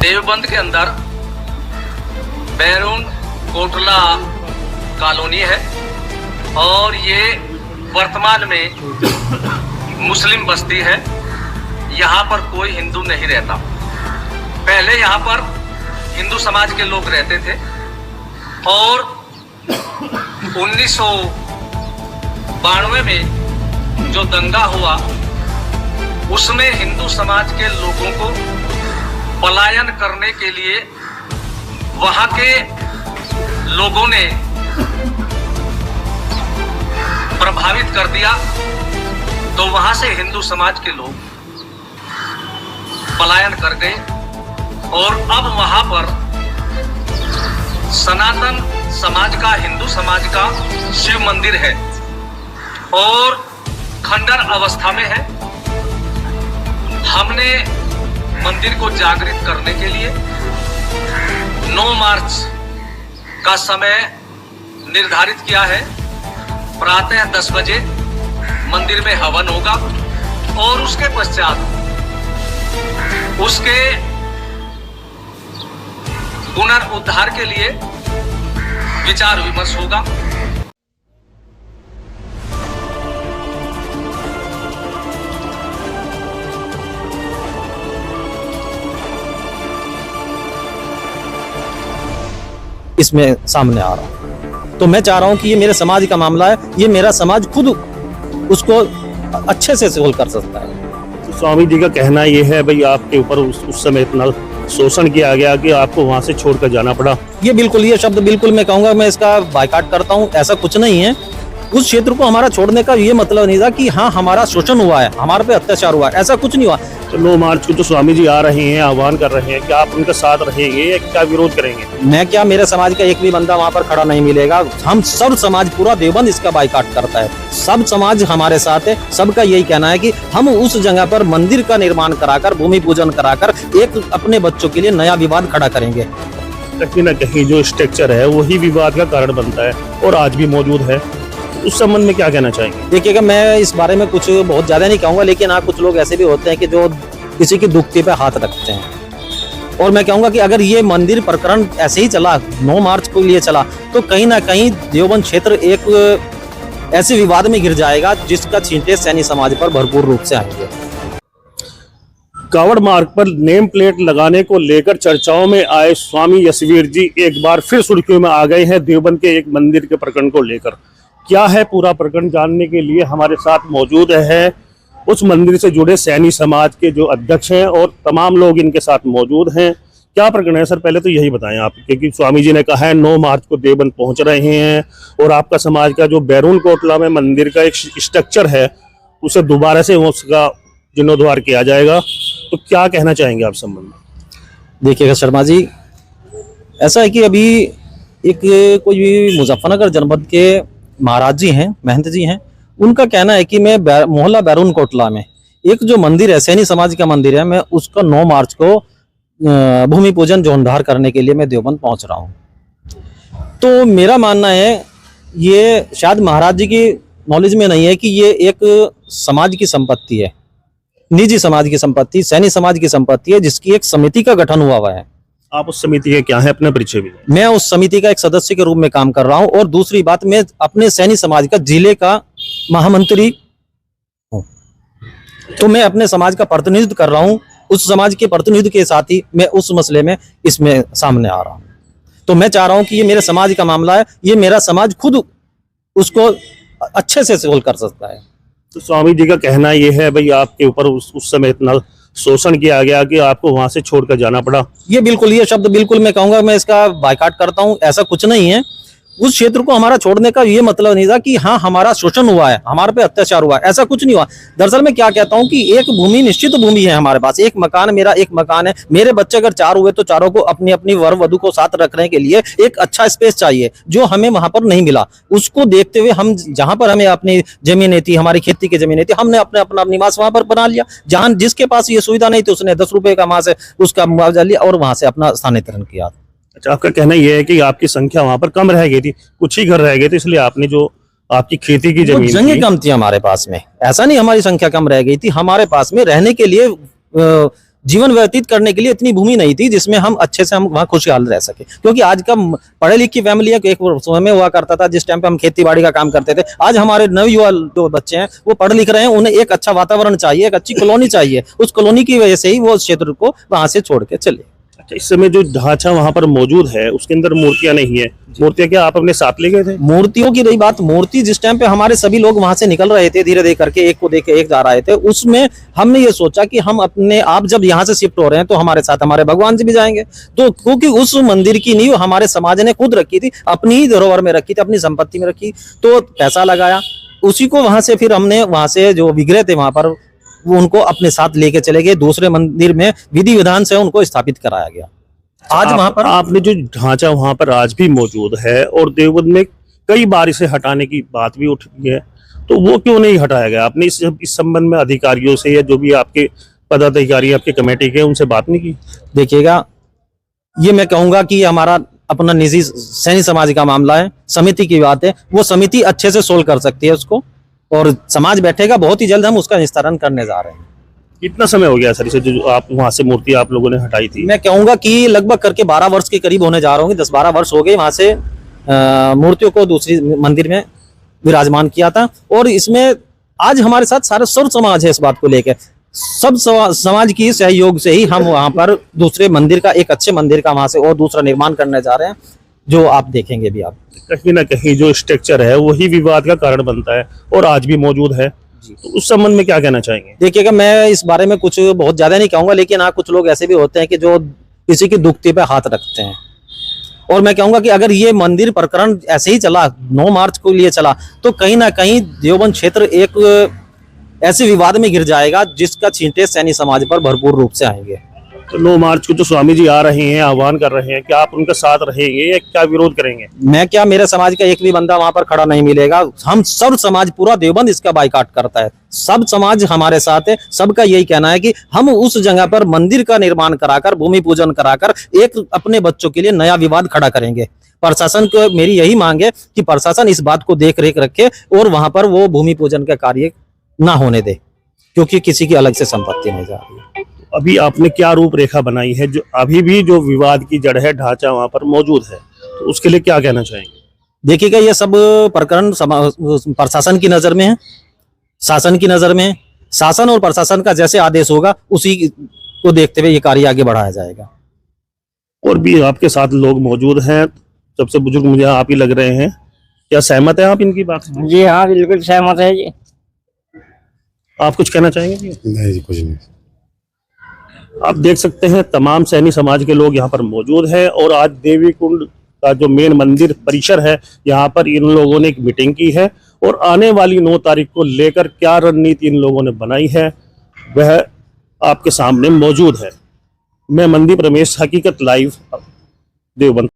देवबंद के अंदर बैरून कोटला कॉलोनी है और ये वर्तमान में मुस्लिम बस्ती है। यहाँ पर कोई हिंदू नहीं रहता। पहले यहाँ पर हिंदू समाज के लोग रहते थे और 1992 में जो दंगा हुआ उसमें हिंदू समाज के लोगों को पलायन करने के लिए वहां के लोगों ने प्रभावित कर दिया, तो वहां से हिंदू समाज के लोग पलायन कर गए और अब वहां पर सनातन समाज का, हिंदू समाज का शिव मंदिर है और खंडर अवस्था में है। हमने मंदिर को जागृत करने के लिए 9 मार्च का समय निर्धारित किया है। प्रातः 10 बजे मंदिर में हवन होगा और उसके पश्चात उसके पुनरुद्धार के लिए विचार विमर्श होगा। इसमें सामने आ रहा हूं, तो मैं चाह रहा हूं कि ये मेरे समाज का मामला है, ये मेरा समाज खुद उसको अच्छे से सोल्व कर सकता है। तो स्वामी जी का कहना ये है भाई आपके ऊपर उस समय इतना शोषण किया गया कि आपको वहां से छोड़कर जाना पड़ा। ये बिल्कुल, ये शब्द बिल्कुल मैं कहूंगा, मैं इसका बायकॉट करता हूं। ऐसा कुछ नहीं है। उस क्षेत्र को हमारा छोड़ने का ये मतलब नहीं था कि हाँ हमारा शोषण हुआ है, हमारे पे अत्याचार हुआ है, ऐसा कुछ नहीं हुआ। तो 9 मार्च को जो स्वामी जी आ रहे हैं, आह्वान कर रहे हैं, क्या आप उनके साथ रहेंगे या क्या विरोध करेंगे? मैं क्या, मेरे समाज का एक भी बंदा वहाँ पर खड़ा नहीं मिलेगा। हम सब समाज, पूरा देवबंद इसका बायकॉट करता है। सब समाज हमारे साथ है। सबका यही कहना है कि हम उस जगह पर मंदिर का निर्माण कराकर, भूमि पूजन कराकर एक अपने बच्चों के लिए नया विवाद खड़ा करेंगे। कहीं न कहीं जो स्ट्रक्चर है वही विवाद का कारण बनता है और आज भी मौजूद है। उस संबंध में क्या कहना चाहेंगे? देखिएगा, मैं इस बारे में कुछ बहुत ज्यादा नहीं कहूंगा, लेकिन हाँ कुछ लोग ऐसे भी होते हैं कि जो किसी की दुखती पे हाथ रखते हैं। और मैं कहूंगा कि अगर ये मंदिर प्रकरण ऐसे ही चला, 9 मार्च के लिए चला, तो कहीं ना कहीं देवबंद क्षेत्र एक ऐसे विवाद में गिर जाएगा जिसका छींटे सैनी समाज पर भरपूर रूप से आएंगे। कावड़ मार्ग पर नेम प्लेट लगाने को लेकर चर्चाओं में आए स्वामी यशवीर जी एक बार फिर सुर्खियों में आ गए हैं देवबंद के एक मंदिर के प्रकरण को लेकर। क्या है पूरा प्रकरण जानने के लिए हमारे साथ मौजूद है उस मंदिर से जुड़े सैनी समाज के जो अध्यक्ष हैं और तमाम लोग इनके साथ मौजूद हैं। क्या प्रकरण है सर, पहले तो यही बताएं आप, क्योंकि स्वामी जी ने कहा है 9 मार्च को देवबंद पहुंच रहे हैं और आपका समाज का जो बैरून कोटला में मंदिर का एक स्ट्रक्चर है उसे दोबारा से उसका जीर्णोद्धार किया जाएगा, तो क्या कहना चाहेंगे आप संबंध में? देखिएगा शर्मा जी, ऐसा है कि अभी एक कोई मुजफ्फरनगर जनपद के महाराज जी हैं, महंत जी हैं, उनका कहना है कि मैं मोहल्ला बैरून कोटला में एक जो मंदिर है, सैनी समाज का मंदिर है, मैं उसका 9 मार्च को भूमि पूजन जीर्णोद्धार करने के लिए मैं देवबंद पहुंच रहा हूं। तो मेरा मानना है ये शायद महाराज जी की नॉलेज में नहीं है कि ये एक समाज की संपत्ति है, निजी समाज की संपत्ति, सैनी समाज की संपत्ति है, जिसकी एक समिति का गठन हुआ है। आप उस समिति के क्या है, अपने परिचय भी? मैं उस समिति का एक सदस्य के रूप में काम कर रहा हूं और दूसरी बात, मैं अपने सैनी समाज का जिले का महामंत्री हूं। तो मैं अपने समाज का प्रतिनिधित्व कर रहा हूं। उस समाज के प्रतिनिधित्व के साथ ही मैं उस मसले में इसमें सामने आ रहा हूं। तो मैं चाह रहा हूं कि ये मेरे समाज का मामला है, ये मेरा समाज खुद उसको अच्छे से सोल्व कर सकता है। तो स्वामी जी का कहना ये है भाई आपके ऊपर उस समय इतना शोषण किया गया कि आपको वहां से छोड़कर जाना पड़ा। ये बिल्कुल, ये शब्द बिल्कुल मैं कहूंगा, मैं इसका बायकॉट करता हूं। ऐसा कुछ नहीं है। उस क्षेत्र को हमारा छोड़ने का ये मतलब नहीं था कि हाँ हमारा शोषण हुआ है, हमारे पे अत्याचार हुआ है, ऐसा कुछ नहीं हुआ। दरअसल मैं क्या कहता हूँ कि एक भूमि, निश्चित भूमि है हमारे पास, एक मकान, मेरा एक मकान है, मेरे बच्चे अगर 4 हुए तो चारों को अपनी अपनी वर वधु को साथ रखने के लिए एक अच्छा स्पेस चाहिए, जो हमें वहां पर नहीं मिला। उसको देखते हुए हम, जहां पर हमें अपनी जमीनें थी, हमारी खेती की जमीनें थी, हमने अपना निवास वहां पर बना लिया। जहां जिसके पास ये सुविधा नहीं थी उसने 10 रुपए का वहां से उसका मुआवजा लिया और वहां से अपना स्थानांतरण किया। अच्छा, आपका कहना यह है कि आपकी संख्या वहां पर कम रह गई थी, कुछ ही घर रह गए थे, इसलिए आपने जो आपकी खेती की जमीन जगह कम थी हमारे पास में, ऐसा नहीं हमारी संख्या कम रह गई थी, हमारे पास में रहने के लिए जीवन व्यतीत करने के लिए इतनी भूमि नहीं थी जिसमें हम अच्छे से हम वहाँ खुशहाल रह सके। क्योंकि आज का पढ़े लिखी फैमिली है, एक समय हुआ करता था जिस टाइम पे हम खेती बाड़ी का काम करते थे। आज हमारे नवयुवा जो बच्चे हैं वो पढ़ लिख रहे हैं, उन्हें एक अच्छा वातावरण चाहिए, एक अच्छी कॉलोनी चाहिए। उस कॉलोनी की वजह से ही वो क्षेत्र को वहां से छोड़ के चले। अच्छा, इस समय जो ढांचा वहां पर मौजूद है उसके अंदर मूर्तियां नहीं है, मूर्तियां क्या आप अपने साथ ले गए थे? मूर्तियों की रही बात, मूर्ति जिस टाइम पे हमारे सभी लोग वहां से निकल रहे थे, धीरे धीरे करके एक को देख के एक जा रहे थे, उसमें हमने ये सोचा कि हम अपने आप जब यहाँ से शिफ्ट हो रहे हैं तो हमारे साथ हमारे भगवान जी भी जाएंगे। तो क्योंकि उस मंदिर की नींव हमारे समाज ने खुद रखी थी, अपनी ही धरोहर में रखी थी, अपनी संपत्ति में रखी, तो पैसा लगाया उसी को। वहां से फिर हमने वहां से जो विग्रह थे वहां पर वो उनको अपने साथ लेके चले गए, दूसरे मंदिर में विधि विधान से उनको स्थापित कराया गया। आज वहां पर आपने जो ढांचा वहां पर आज भी मौजूद है और देवबंद में कई बार इसे हटाने की बात भी उठी है, तो वो क्यों नहीं हटाया गया? आपने इस संबंध में अधिकारियों से या जो भी आपके पदाधिकारी आपके कमेटी के उनसे बात नहीं की? देखिएगा, ये मैं कहूंगा कि हमारा अपना निजी सैनी समाज का मामला है, समिति की बात है, वो समिति अच्छे से सोल्व कर सकती है उसको, और समाज बैठेगा, बहुत ही जल्द हम उसका निस्तारण करने जा रहे हैं। कितना समय हो गया सर इसे जो आप वहां से मूर्ति आप लोगों ने हटाई थी? मैं कहूंगा कि लगभग करके 12 वर्ष के करीब होने जा रहा हूँ, 10-12 वर्ष हो गए वहां से मूर्तियों को दूसरी मंदिर में विराजमान किया था। और इसमें आज हमारे साथ सारे सर्व समाज है, इस बात को लेकर सब समाज की सहयोग से ही हम वहां पर दूसरे मंदिर का, एक अच्छे मंदिर का वहां से और दूसरा निर्माण करने जा रहे हैं, जो आप देखेंगे भी। आप कहीं ना कहीं जो स्ट्रक्चर है वही विवाद का कारण बनता है और आज भी मौजूद है, तो उस संबंध में क्या कहना चाहेंगे? देखिएगा, मैं इस बारे में कुछ बहुत ज्यादा नहीं कहूंगा, लेकिन हाँ कुछ लोग ऐसे भी होते हैं कि जो किसी की दुखती पे हाथ रखते हैं। और मैं कहूंगा कि अगर ये मंदिर प्रकरण ऐसे ही चला, 9 मार्च को लिए चला, तो कहीं ना कहीं देवबंद क्षेत्र एक ऐसे विवाद में गिर जाएगा जिसका छींटे सैनी समाज पर भरपूर रूप से आएंगे। तो 9 मार्च को जो स्वामी जी आ रहे हैं, आह्वान कर रहे हैं, क्या आप उनके साथ रहेंगे या क्या विरोध करेंगे? मैं क्या, मेरे समाज का एक भी बंदा वहां पर खड़ा नहीं मिलेगा। हम सब समाज, पूरा देवबंद इसका बाइकाट करता है, सब समाज हमारे साथ है। सबका यही कहना है कि हम उस जगह पर मंदिर का निर्माण कराकर, भूमि पूजन कराकर एक अपने बच्चों के लिए नया विवाद खड़ा करेंगे। प्रशासन को मेरी यही मांग है कि प्रशासन इस बात को देख रेख रखे और वहां पर वो भूमि पूजन का कार्य ना होने दे, क्योंकि किसी की अलग से संपत्ति नहीं जा रही है। अभी आपने क्या रूपरेखा बनाई है, जो अभी भी जो विवाद की जड़ है, ढांचा वहां पर मौजूद है, तो उसके लिए क्या कहना चाहेंगे? देखिएगा, ये सब प्रकरण प्रशासन की नजर में है, शासन की नजर में है। शासन और प्रशासन का जैसे आदेश होगा उसी को देखते हुए ये कार्य आगे बढ़ाया जाएगा। और भी आपके साथ लोग मौजूद हैं, सबसे बुजुर्ग मुझे आप ही लग रहे हैं, क्या सहमत है आप इनकी बात से? जी हाँ, बिल्कुल सहमत है जी। आप कुछ कहना चाहेंगे जी? नहीं जी, कुछ नहीं। आप देख सकते हैं तमाम सैनी समाज के लोग यहाँ पर मौजूद हैं और आज देवी कुंड का जो मेन मंदिर परिसर है, यहाँ पर इन लोगों ने एक मीटिंग की है और आने वाली 9 तारीख को लेकर क्या रणनीति इन लोगों ने बनाई है वह आपके सामने मौजूद है। मैं मनदीप रमेश, हकीकत लाइव, देवबंद।